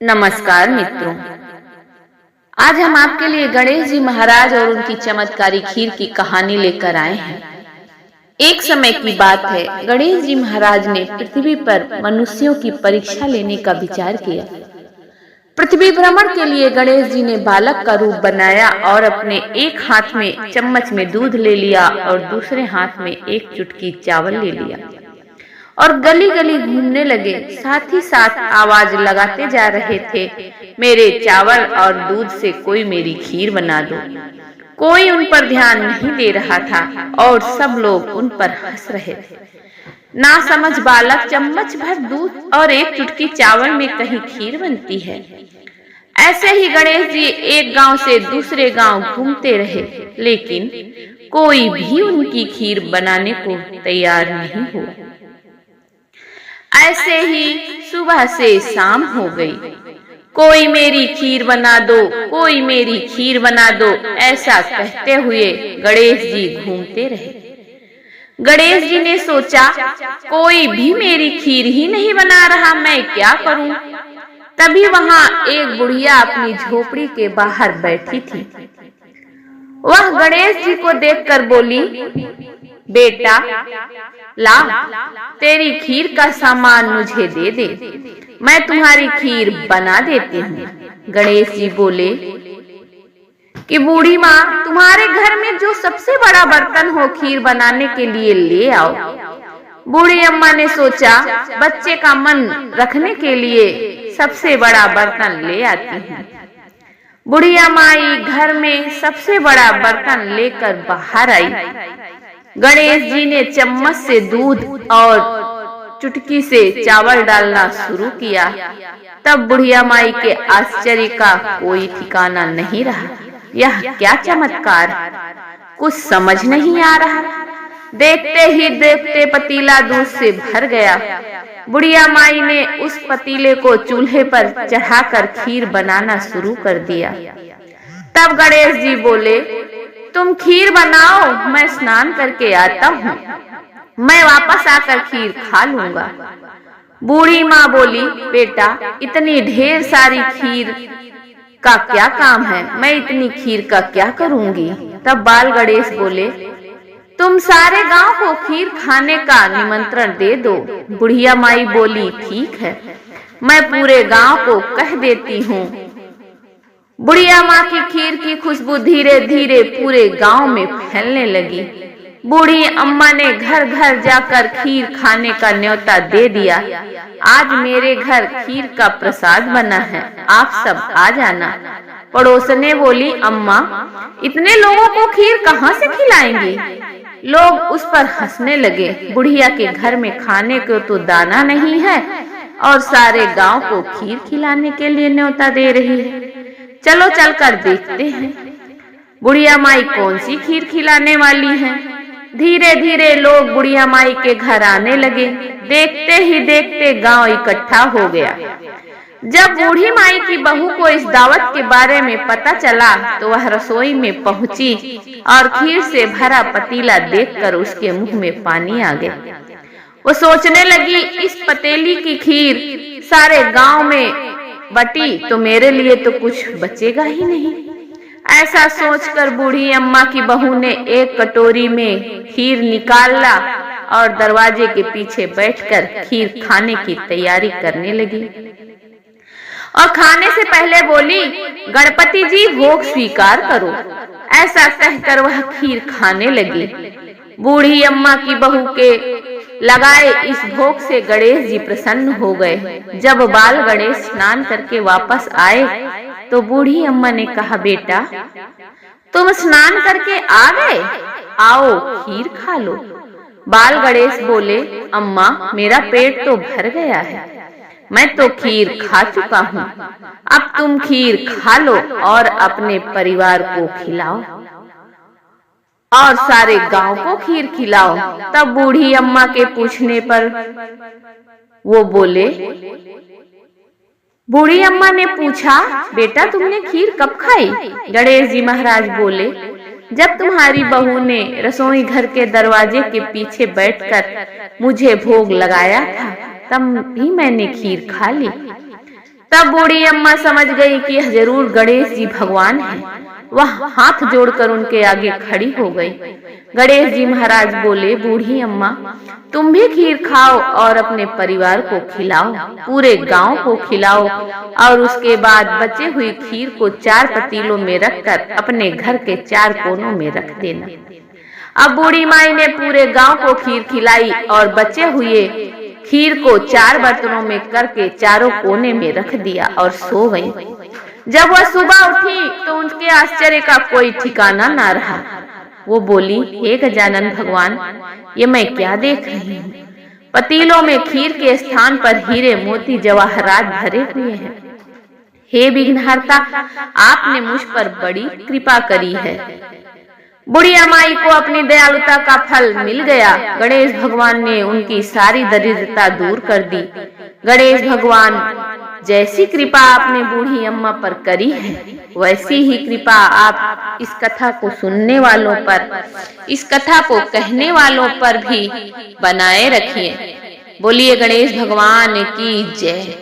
नमस्कार मित्रों, आज हम आपके लिए गणेश जी महाराज और उनकी चमत्कारी खीर की कहानी लेकर आए हैं। एक समय की बात है, गणेश जी महाराज ने पृथ्वी पर मनुष्यों की परीक्षा लेने का विचार किया। पृथ्वी भ्रमण के लिए गणेश जी ने बालक का रूप बनाया और अपने एक हाथ में चम्मच में दूध ले लिया और दूसरे हाथ में एक चुटकी चावल ले लिया और गली गली घूमने लगे। साथ ही साथ आवाज लगाते जा रहे थे, मेरे चावल और दूध से कोई मेरी खीर बना दो। कोई उन पर ध्यान नहीं दे रहा था और सब लोग उन पर हंस रहे थे। ना समझ बालक चम्मच भर दूध और एक चुटकी चावल में कहीं खीर बनती है। ऐसे ही गणेश जी एक गांव से दूसरे गांव घूमते रहे, लेकिन कोई भी उनकी खीर बनाने को तैयार नहीं हुआ। ऐसे ही सुबह से शाम हो गई। कोई मेरी खीर बना दो, कोई मेरी खीर बना दो, ऐसा कहते हुए गणेश जी घूमते रहे। गणेश जी ने सोचा, कोई भी मेरी खीर ही नहीं बना रहा, मैं क्या करूं? तभी वहां एक बुढ़िया अपनी झोपड़ी के बाहर बैठी थी। वह गणेश जी को देखकर बोली, बेटा ला, तेरी खीर का सामान मुझे दे दे, मैं तुम्हारी खीर बना देती हूँ। गणेश जी बोले कि बूढ़ी माँ, तुम्हारे घर में जो सबसे बड़ा बर्तन हो खीर बनाने के लिए ले आओ। बूढ़ी अम्मा ने सोचा, बच्चे का मन रखने के लिए सबसे बड़ा बर्तन ले आती हूँ। बुढ़िया माई घर में सबसे बड़ा बर्तन लेकर बाहर आई। गणेश जी ने चम्मच से दूध और चुटकी से चावल डालना शुरू किया। तब बुढ़िया माई के आश्चर्य का कोई ठिकाना नहीं रहा। यह क्या चमत्कार, कुछ समझ नहीं आ रहा। देखते ही देखते पतीला दूध से भर गया। बुढ़िया माई ने उस पतीले को चूल्हे पर चढ़ाकर खीर बनाना शुरू कर दिया। तब गणेश जी बोले, तुम खीर बनाओ, मैं स्नान करके आता हूँ, मैं वापस आकर खीर खा लूंगा। बूढ़ी माँ बोली, बेटा इतनी ढेर सारी खीर का क्या काम है, मैं इतनी खीर का क्या करूंगी? तब बाल गणेश बोले, तुम सारे गांव को खीर खाने का निमंत्रण दे दो। बुढ़िया माई बोली, ठीक है, मैं पूरे गांव को कह देती हूँ। बुढ़िया माँ की खीर की खुशबू धीरे धीरे पूरे गांव में फैलने लगी। बूढ़ी अम्मा ने घर घर जाकर खीर खाने का न्योता दे दिया। आज मेरे घर खीर का प्रसाद बना है, आप सब आ जाना। पड़ोसने बोली, अम्मा इतने लोगों को खीर कहाँ से खिलाएंगी? लोग उस पर हंसने लगे। बुढ़िया के घर में खाने को तो दाना नहीं है और सारे गांव को खीर खिलाने के लिए न्योता दे रही है। चलो चलकर देखते हैं बुढ़िया माई कौन सी खीर खिलाने वाली है। धीरे धीरे लोग बुढ़िया माई के घर आने लगे। देखते ही देखते गांव इकट्ठा हो गया। जब बूढ़ी माई की बहू को इस दावत के बारे में पता चला तो वह रसोई में पहुंची और खीर से भरा पतीला देखकर उसके मुंह में पानी आ गया। वो सोचने लगी, इस पतीली की खीर सारे गांव में बटी तो मेरे लिए तो कुछ बचेगा ही नहीं। ऐसा सोचकर बूढ़ी अम्मा की बहू ने एक कटोरी में खीर निकाला और दरवाजे के पीछे बैठकर खीर खाने की तैयारी करने लगी और खाने से पहले बोली, गणपति जी भोग स्वीकार करो। ऐसा कहकर वह खीर खाने लगी। बूढ़ी अम्मा की बहू के लगाए इस भोग से गणेश जी प्रसन्न हो गए। जब बाल गणेश स्नान करके वापस आए तो बूढ़ी अम्मा ने कहा, बेटा तुम स्नान करके आ गए, आओ खीर खा लो। बाल गणेश बोले, अम्मा मेरा पेट तो भर गया है, मैं तो खीर खा चुका हूँ, अब तुम खीर खा लो और अपने परिवार को खिलाओ और सारे गांव को खीर खिलाओ। तब बूढ़ी अम्मा के पूछने पर वो बोले, बूढ़ी अम्मा ने पूछा, बेटा तुमने खीर कब खाई? गणेश जी महाराज बोले, जब तुम्हारी बहू ने रसोई घर के दरवाजे के पीछे बैठकर मुझे भोग लगाया था तब भी मैंने खीर खा ली। तब बूढ़ी अम्मा समझ गई कि यह जरूर गणेश जी भगवान हैं। वह हाथ जोड़कर उनके आगे खड़ी हो गई। गणेश जी महाराज बोले, बूढ़ी अम्मा, तुम भी खीर खाओ और अपने परिवार को खिलाओ, पूरे गांव को खिलाओ, और उसके बाद बचे हुई खीर को 4 पतीलों में रखकर अपने घर के 4 कोनों में रख देना। अब बूढ़ी माई ने पूरे गांव को खीर खिलाई और बचे हुए खीर को 4 बर्तनों में करके चारों कोने में रख दिया और सो गई। जब वह सुबह उठी तो उनके आश्चर्य का कोई ठिकाना ना रहा। वो बोली, हे गजानन भगवान, ये मैं क्या देख रही हूँ? पतीलों में खीर के स्थान पर हीरे मोती जवाहरात भरे हुए हैं। हे विघ्नहर्ता, आपने मुझ पर बड़ी कृपा करी है। बुढ़िया माई को अपनी दयालुता का फल मिल गया। गणेश भगवान ने उनकी सारी दरिद्रता दूर कर दी। गणेश भगवान, जैसी कृपा आपने बूढ़ी अम्मा पर करी है, वैसी ही कृपा आप इस कथा को सुनने वालों पर, इस कथा को कहने वालों पर भी बनाए रखिए। बोलिए गणेश भगवान की जय।